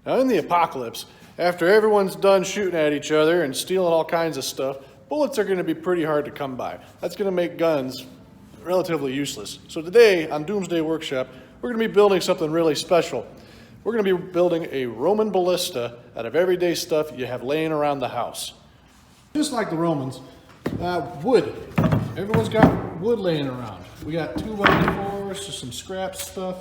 Now in the apocalypse, after everyone's done shooting at each other and stealing all kinds of stuff, bullets are going to be pretty hard to come by. That's going to make guns relatively useless. So today on Doomsday Workshop, we're going to be building something really special. We're going to be building a Roman ballista out of everyday stuff you have laying around the house. Just like the Romans, wood. Everyone's got wood laying around. We got 2x4s, just some scrap stuff.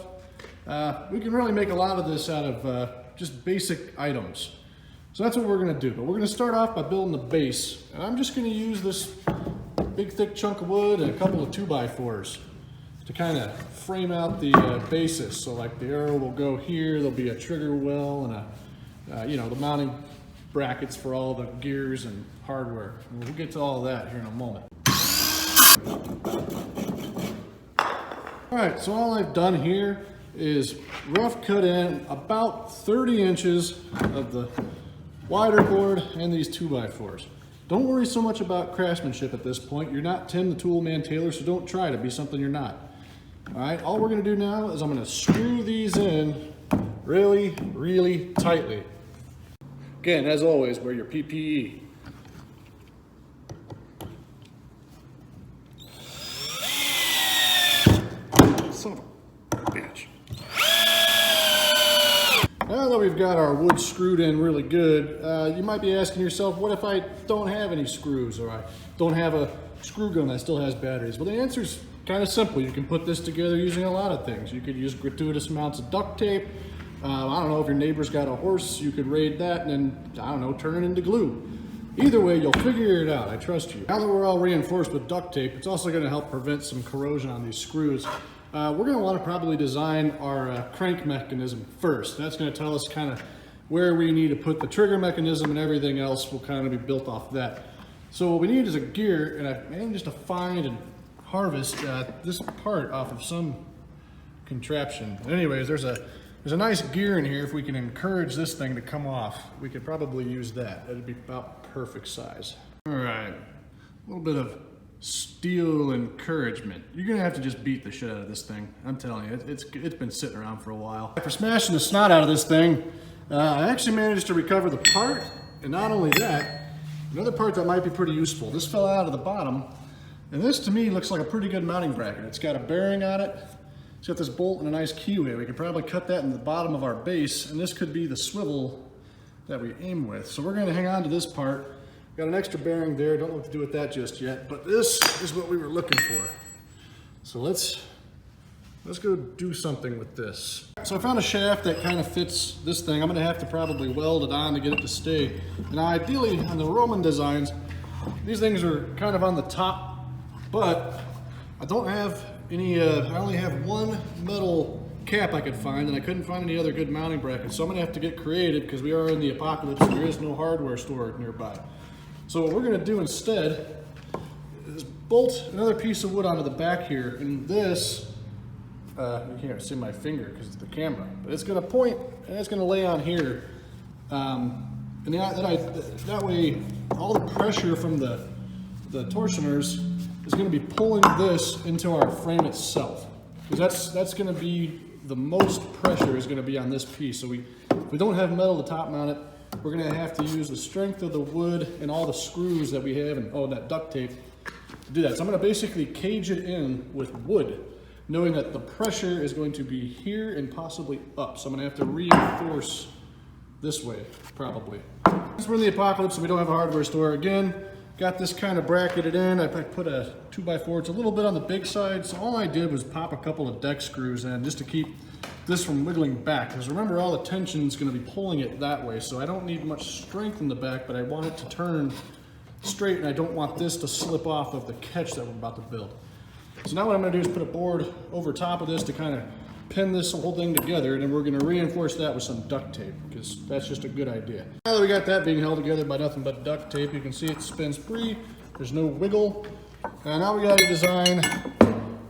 We can really make a lot of this out of just basic items. So that's what we're going to do. But we're going to start off by building the base. And I'm just going to use this big thick chunk of wood and a couple of 2x4s to kind of frame out the basis. So like the arrow will go here, there'll be a trigger well and the mounting brackets for all the gears and hardware. And we'll get to all of that here in a moment. All right, so all I've done here is rough cut in about 30 inches of the wider board and these 2x4s. Don't worry so much about craftsmanship at this point. You're not Tim the Tool Man Taylor, so don't try to be something you're not. All right, all we're gonna do now is I'm gonna screw these in really, really tightly. Again, as always, wear your PPE. Son of a bitch. Now that we've got our wood screwed in really good, you might be asking yourself, what if I don't have any screws or I don't have a screw gun that still has batteries? Well, the answer is kind of simple. You can put this together using a lot of things. You could use gratuitous amounts of duct tape. I don't know, if your neighbor's got a horse, you could raid that and then, I don't know, turn it into glue. Either way, you'll figure it out, I trust you. Now that we're all reinforced with duct tape, it's also gonna help prevent some corrosion on these screws. We're gonna wanna probably design our crank mechanism first. That's gonna tell us kind of where we need to put the trigger mechanism, and everything else will kind of be built off that. So what we need is a gear, and I managed to find and harvest this part off of some contraption. Anyways, there's a nice gear in here. If we can encourage this thing to come off, we could probably use that. It'd be about perfect size. All right, a little bit of steel encouragement. You're gonna have to just beat the shit out of this thing. I'm telling you, it's been sitting around for a while. After smashing the snot out of this thing, I actually managed to recover the part, and not only that, another part that might be pretty useful. This fell out of the bottom, and this to me looks like a pretty good mounting bracket. It's got a bearing on it. It's got this bolt and a nice keyway. We could probably cut that in the bottom of our base, and this could be the swivel that we aim with. So we're gonna hang on to this part. Got an extra bearing there. Don't know what to do with that just yet, but this is what we were looking for. So let's go do something with this. So I found a shaft that kind of fits this thing. I'm gonna have to probably weld it on to get it to stay. Now ideally on the Roman designs, these things are kind of on the top, but I don't have any, I only have one metal cap I could find, and I couldn't find any other good mounting brackets. So I'm gonna have to get creative because we are in the apocalypse and there is no hardware store nearby. So what we're gonna do instead is bolt another piece of wood onto the back here, and this, you can't see my finger because it's the camera, but it's gonna point and it's gonna lay on here. And that way all the pressure from the torsioners is going to be pulling this into our frame itself, because that's going to be the most pressure is going to be on this piece. So if we don't have metal to top mount it, we're going to have to use the strength of the wood and all the screws that we have and that duct tape to do that. So I'm going to basically cage it in with wood, knowing that the pressure is going to be here and possibly up. So I'm going to have to reinforce this way, probably. Since we're in the apocalypse and we don't have a hardware store, again, got this kind of bracketed in. I put a 2x4, it's a little bit on the big side, so all I did was pop a couple of deck screws in just to keep this from wiggling back. Because remember, all the tension is going to be pulling it that way, so I don't need much strength in the back, but I want it to turn straight, and I don't want this to slip off of the catch that we're about to build. So now what I'm going to do is put a board over top of this to kind of pin this whole thing together, and then we're going to reinforce that with some duct tape, because that's just a good idea. Now that we got that being held together by nothing but duct tape, you can see it spins free, there's no wiggle. And now we got to design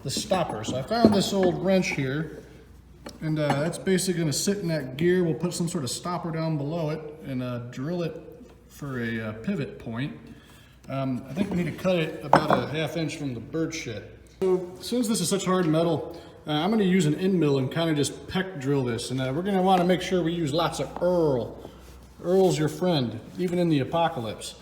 the stopper. So I found this old wrench here, and it's basically going to sit in that gear. We'll put some sort of stopper down below it and drill it for a pivot point. I think we need to cut it about a 1/2 inch from the bird shit. So since this is such hard metal, I'm going to use an end mill and kind of just peck drill this. And we're going to want to make sure we use lots of Earl. Earl's your friend, even in the apocalypse.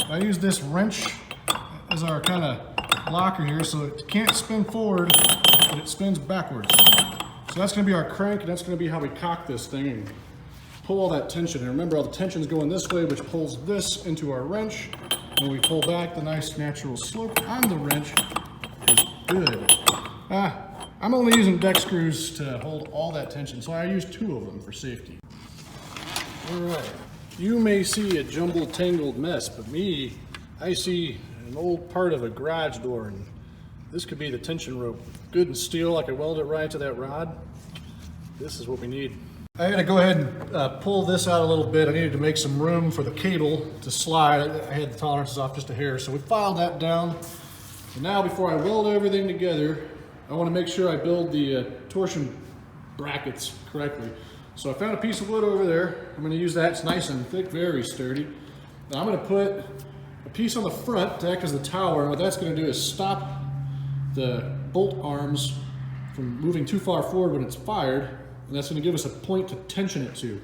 I use this wrench as our kind of locker here, so it can't spin forward, but it spins backwards. So that's going to be our crank, and that's going to be how we cock this thing and pull all that tension. And remember, all the tension is going this way, which pulls this into our wrench. When we pull back, the nice natural slope on the wrench is good. I'm only using deck screws to hold all that tension, so I use 2 of them for safety. All right. You may see a jumbled, tangled mess, but me, I see an old part of a garage door, and this could be the tension rope. Good and steel, I could weld it right to that rod. This is what we need. I gotta go ahead and pull this out a little bit. I needed to make some room for the cable to slide. I had the tolerances off just a hair, so we filed that down. And now before I weld everything together, I wanna make sure I build the torsion brackets correctly. So I found a piece of wood over there. I'm going to use that. It's nice and thick, very sturdy. Now I'm going to put a piece on the front to act as the tower. And what that's going to do is stop the bolt arms from moving too far forward when it's fired. And that's going to give us a point to tension it to.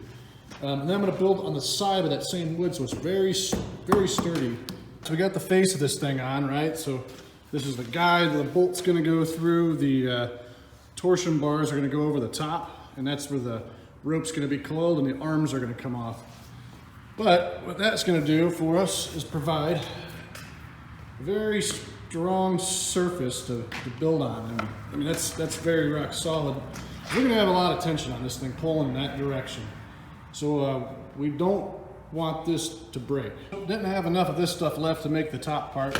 And then I'm going to build on the side of that same wood so it's very, very sturdy. So we got the face of this thing on, right? So this is the guide the bolt's going to go through. The torsion bars are going to go over the top. And that's where the rope's going to be coiled and the arms are going to come off. But what that's going to do for us is provide a very strong surface to build on. And, I mean, that's very rock solid. We're going to have a lot of tension on this thing pulling in that direction. So we don't want this to break. Didn't have enough of this stuff left to make the top part,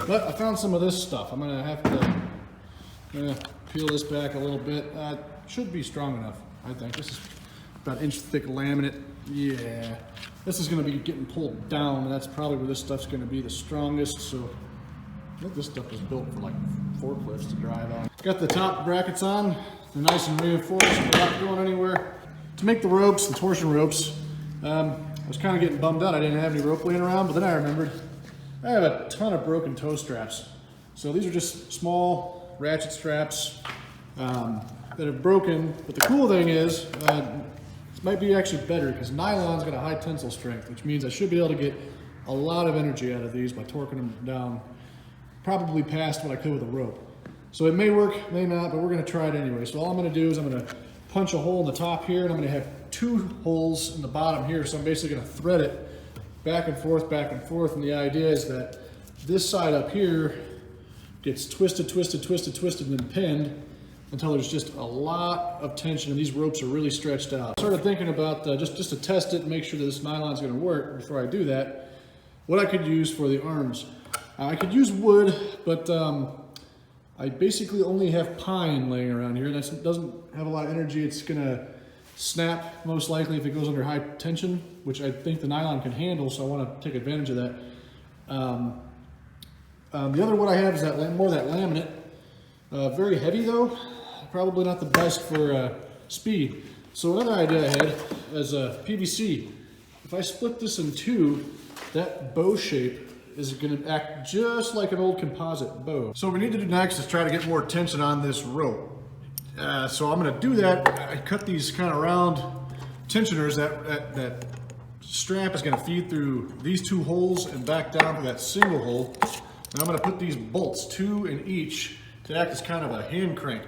but I found some of this stuff. I'm going to have to peel this back a little bit. Should be strong enough, I think. This is about 1-inch thick laminate. Yeah, this is going to be getting pulled down, and that's probably where this stuff's going to be the strongest. So I think this stuff was built for like forklifts to drive on. Got the top brackets on. They're nice and reinforced. They're not going anywhere. To make the ropes, the torsion ropes, I was kind of getting bummed out I didn't have any rope laying around, but then I remembered I have a ton of broken toe straps. So these are just small ratchet straps that have broken. But the cool thing is, this might be actually better because nylon's got a high tensile strength, which means I should be able to get a lot of energy out of these by torquing them down, probably past what I could with a rope. So it may work, may not, but we're going to try it anyway. So all I'm going to do is I'm going to punch a hole in the top here, and I'm going to have 2 holes in the bottom here. So I'm basically going to thread it back and forth, and the idea is that this side up here gets twisted, and then pinned until there's just a lot of tension and these ropes are really stretched out. I started thinking about just to test it and make sure that this nylon's going to work before I do that, what I could use for the arms. I could use wood, but I basically only have pine laying around here, and that doesn't have a lot of energy. It's going to snap most likely if it goes under high tension, which I think the nylon can handle, so I want to take advantage of that. The other wood I have is more of that laminate. Very heavy though, probably not the best for speed. So another idea I had is PVC. If I split this in 2, that bow shape is going to act just like an old composite bow. So what we need to do next is try to get more tension on this rope. So I'm going to do that. I cut these kind of round tensioners. That strap is going to feed through these 2 holes and back down to that single hole. And I'm going to put these bolts, 2 in each, to act as kind of a hand crank.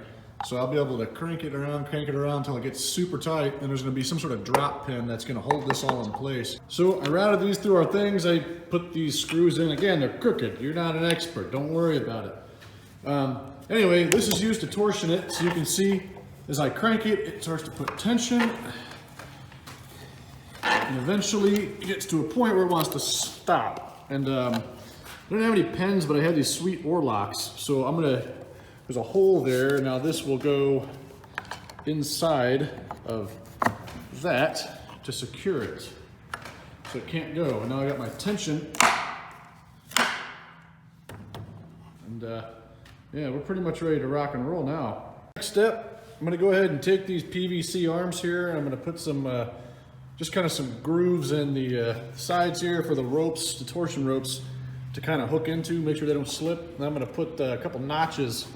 So I'll be able to crank it around until it gets super tight, and there's going to be some sort of drop pin that's going to hold this all in place. So I routed these through our things. I put these screws in. Again, they're crooked. You're not an expert. Don't worry about it. Anyway, this is used to torsion it, so you can see as I crank it, it starts to put tension, and eventually it gets to a point where it wants to stop. And I don't have any pens, but I have these sweet oar locks, so there's a hole there. Now this will go inside of that to secure it, so it can't go. And now I got my tension And yeah, we're pretty much ready to rock and roll now. Next step, I'm gonna go ahead and take these PVC arms here, and I'm gonna put some, just kind of some grooves in the sides here for the ropes, the torsion ropes, to kind of hook into, make sure they don't slip. And I'm gonna put a couple notches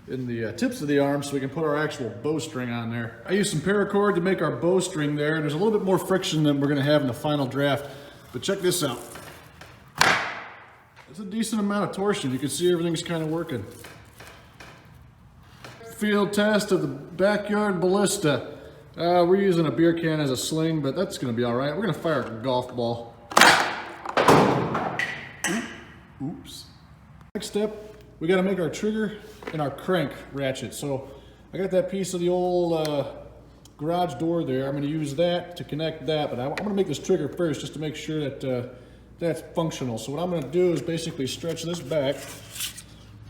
in the tips of the arms so we can put our actual bowstring on there. I used some paracord to make our bowstring there, and there's a little bit more friction than we're gonna have in the final draft. But check this out. It's a decent amount of torsion. You can see everything's kind of working. Field test of the backyard Ballista. We're using a beer can as a sling, but that's gonna be all right. We're gonna fire a golf ball. Oops. Next step, we gotta make our trigger and our crank ratchet. So I got that piece of the old garage door there. I'm gonna use that to connect that, but I'm gonna make this trigger first just to make sure that that's functional. So what I'm gonna do is basically stretch this back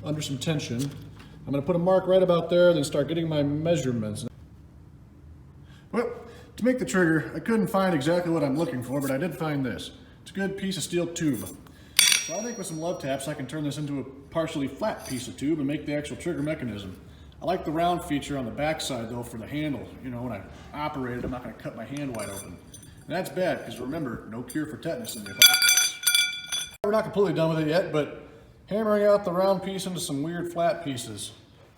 under some tension. I'm gonna put a mark right about there, then start getting my measurements. Well, to make the trigger, I couldn't find exactly what I'm looking for, but I did find this. It's a good piece of steel tube. So I think with some love taps, I can turn this into a partially flat piece of tube and make the actual trigger mechanism. I like the round feature on the back side though for the handle. You know, when I operate it, I'm not gonna cut my hand wide open. And that's bad, because remember, no cure for tetanus in the apocalypse. We're not completely done with it yet, but hammering out the round piece into some weird flat pieces.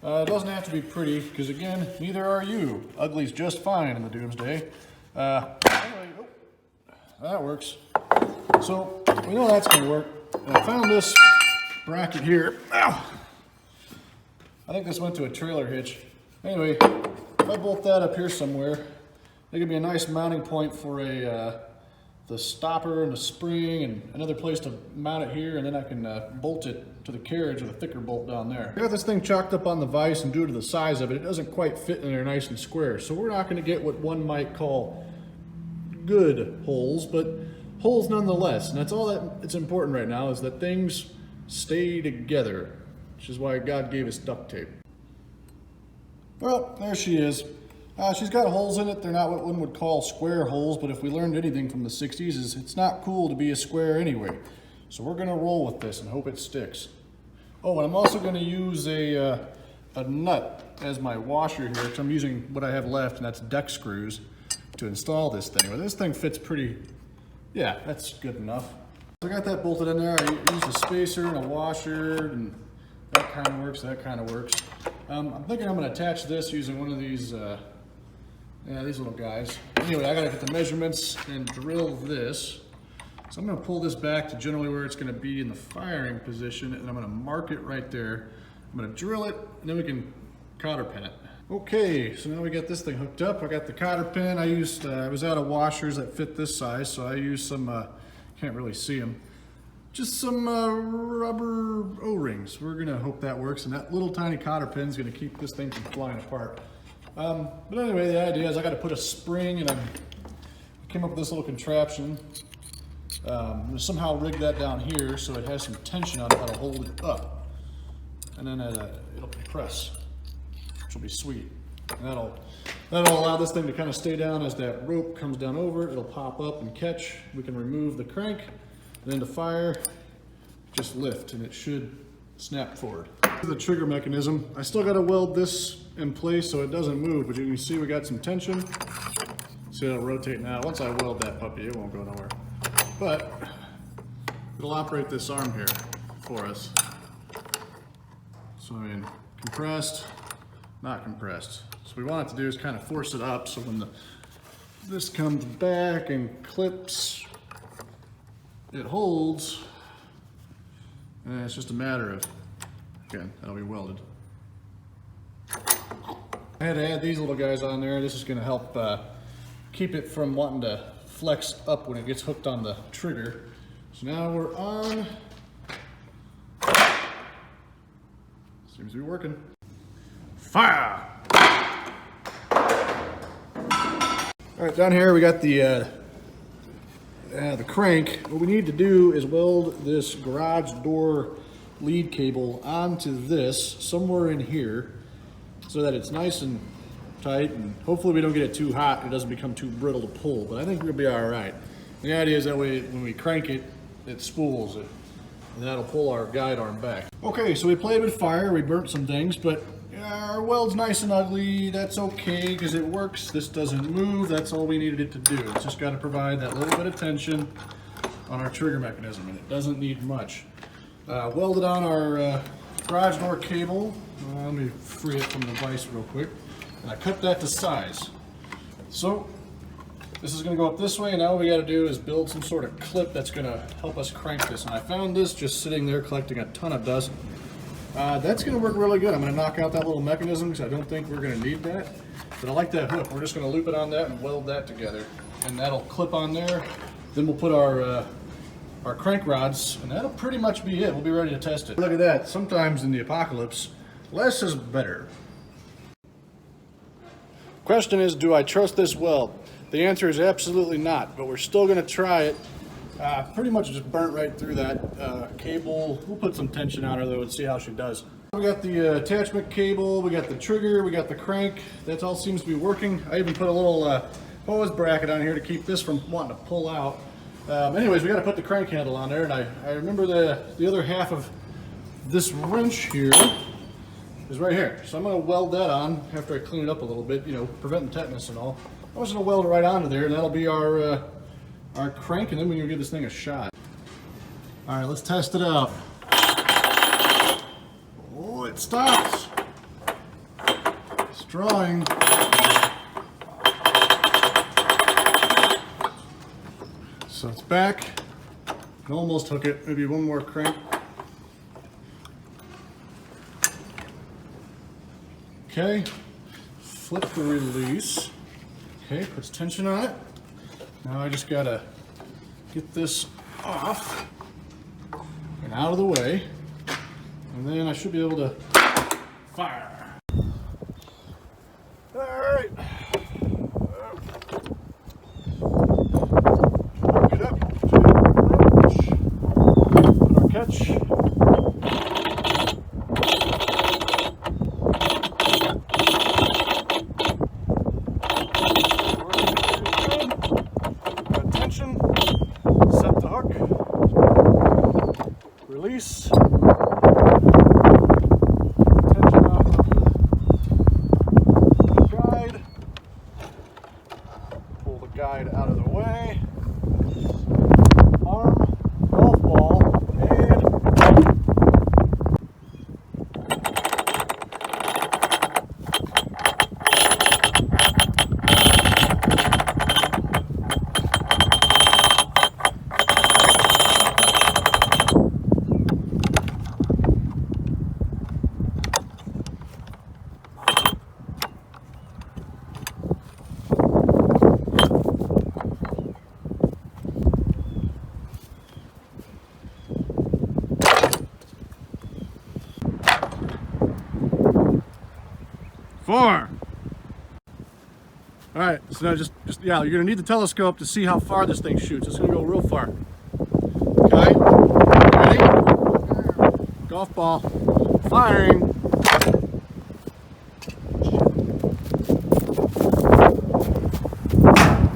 It doesn't have to be pretty, because again, neither are you. Ugly's just fine in the Doomsday. Anyway, that works. So, we know that's gonna work. And I found this bracket here. Ow! I think this went to a trailer hitch. Anyway, if I bolt that up here somewhere, that could be a nice mounting point for the stopper and the spring, and another place to mount it here, and then I can bolt it to the carriage with a thicker bolt down there. I got this thing chalked up on the vise, and due to the size of it, it doesn't quite fit in there nice and square. So we're not going to get what one might call good holes, but holes nonetheless. And that's all that it's important right now, is that things stay together, which is why God gave us duct tape. Well, there she is. She's got holes in it. They're not what one would call square holes, but if we learned anything from the 60s, is it's not cool to be a square anyway. So we're gonna roll with this and hope it sticks. Oh, and I'm also gonna use a nut as my washer here, because I'm using what I have left, and that's deck screws, to install this thing. But this thing fits pretty, yeah, that's good enough. So I got that bolted in there. I used a spacer and a washer, and that kind of works, that kind of works. I'm thinking I'm gonna attach this using one of these, these little guys. Anyway, I gotta get the measurements and drill this. So I'm gonna pull this back to generally where it's gonna be in the firing position, and I'm gonna mark it right there. I'm gonna drill it, and then we can cotter pin it. Okay, so now we got this thing hooked up. I got the cotter pin. I was out of washers that fit this size, so I used some, can't really see them, just some rubber O-rings. We're gonna hope that works, and that little tiny cotter pin is gonna keep this thing from flying apart. But anyway, the idea is I got to put a spring, and I came up with this little contraption. I'm going to somehow rig that down here so it has some tension on it that'll hold it up, and then it'll compress, which will be sweet. And that'll allow this thing to kind of stay down as that rope comes down over it. It'll pop up and catch. We can remove the crank, and then to fire, just lift, and it should snap forward. The trigger mechanism. I still got to weld this in place so it doesn't move, but you can see we got some tension. See, it'll rotate now. Once I weld that puppy, it won't go nowhere. But it'll operate this arm here for us. So I mean, compressed, not compressed. So what we want it to do is kind of force it up, so when this comes back and clips, it holds, and it's just a matter of, again, that'll be welded. I had to add these little guys on there. This is going to help keep it from wanting to flex up when it gets hooked on the trigger. So now we're on. Seems to be working. Fire! All right, down here we got the crank. What we need to do is weld this garage door lead cable onto this somewhere in here, so that it's nice and tight, and hopefully we don't get it too hot, it doesn't become too brittle to pull, but I think we'll be all right. The idea is that way when we crank it, it spools it. and that'll pull our guide arm back. Okay, so we played with fire, we burnt some things, but our weld's nice and ugly. That's okay because it works. This doesn't move. That's all we needed it to do. It's just got to provide that little bit of tension on our trigger mechanism, and it doesn't need much. Welded on our garage door cable. Let me free it from the vise real quick. And I cut that to size. So this is going to go up this way, and now what we got to do is build some sort of clip that's going to help us crank this. And I found this just sitting there collecting a ton of dust. That's going to work really good. I'm going to knock out that little mechanism because I don't think we're going to need that. But I like that hook. We're just going to loop it on that and weld that together. And that'll clip on there. Then we'll put our crank rods, and that'll pretty much be it. We'll be ready to test it. Look at that. Sometimes in the apocalypse, less is better. Question is, do I trust this weld? The answer is absolutely not, but we're still going to try it. Pretty much just burnt right through that cable. We'll put some tension on her though and see how she does. We got the attachment cable, we got the trigger, we got the crank. That all seems to be working. I even put a little hose bracket on here to keep this from wanting to pull out. Anyways, we got to put the crank handle on there, and I remember the other half of this wrench here is right here. So I'm going to weld that on after I clean it up a little bit, you know, preventing tetanus and all. I'm just going to weld it right onto there, and that'll be our crank, and then we're going to give this thing a shot. All right, let's test it out. Oh, it stops. It's drawing. So it's back. Can almost hook it. Maybe one more crank. Okay. Flip the release. Okay, puts tension on it. Now I just gotta get this off and out of the way, and then I should be able to fire. All right. Get up to the wrench. Put our catch. Set the hook, release, tension off of the guide, pull the guide out of the way, arm, golf ball, and four. All right, so now just yeah, you're gonna need the telescope to see how far this thing shoots. It's gonna go real far. Okay, ready? Golf ball, firing.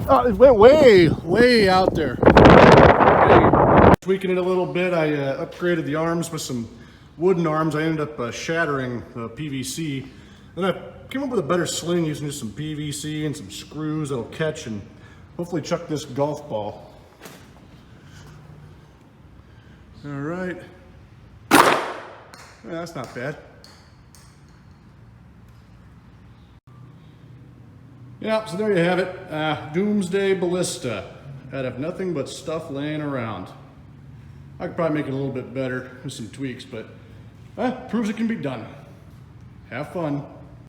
Oh, it went way out there. Okay. Tweaking it a little bit, I upgraded the arms with some wooden arms. I ended up shattering the PVC. Then I came up with a better sling using just some PVC and some screws that'll catch and hopefully chuck this golf ball. All right. Yeah, that's not bad. Yeah, so there you have it. Doomsday Ballista out of nothing but stuff laying around. I could probably make it a little bit better with some tweaks, but proves it can be done. Have fun.